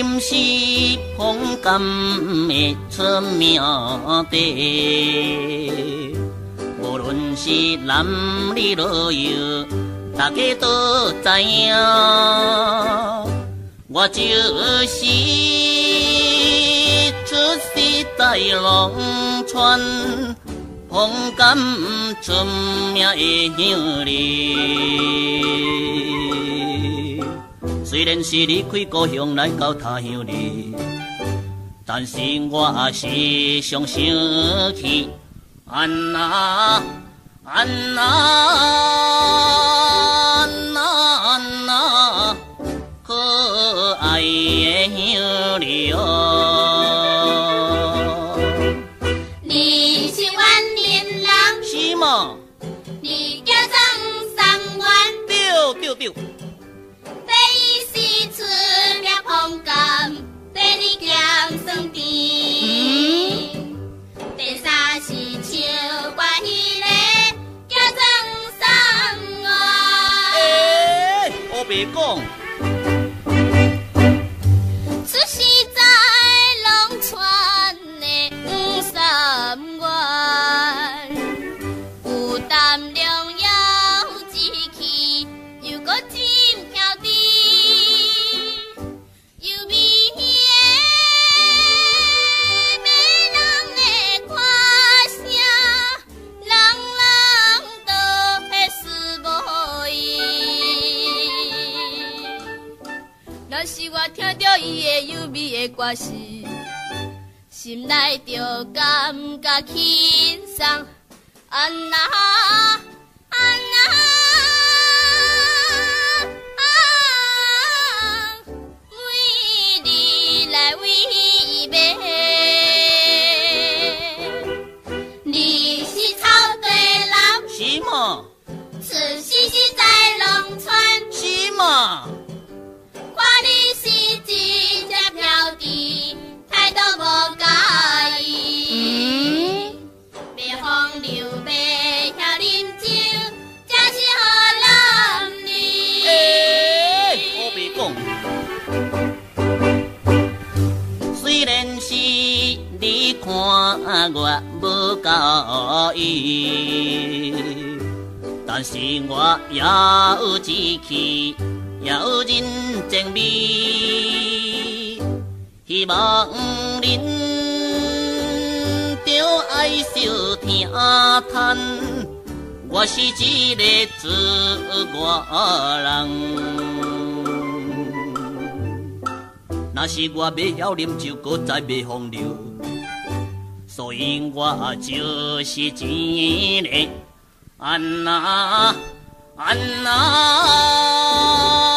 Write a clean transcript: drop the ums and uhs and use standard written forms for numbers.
饮是风甘的出名地，无论是男女老幼，大家都知影。我就是出世在农村，风甘出名的乡里。虽然是离开故乡来到他乡里，但是我时常想起安那安那安那安那可爱的乡里哦。你是万年人，是吗？你家长三元，对对对。第一是出名风甘，第二咸酸甜，第三是唱歌戏个家长三元。我别讲。出世在农村的五三元，有担良要志气，又搁真兄弟，又美的美人的歌声，人人都会思无伊。若是我听到伊的优美的歌声，心内就感觉轻松。安那安那为你来为买，你是草地人，是吗？出世是在农村。是吗？看你是一只飘猪，态度无介意。袂风流，袂晓啉酒，这是好男儿。我别讲。虽然是你看我无介意，但是我也有志气。也有人情味，希望恁着爱惜听叹，我是一个自外人。若是我袂晓啉酒，搁再袂风流，所以我就是真的安那安那。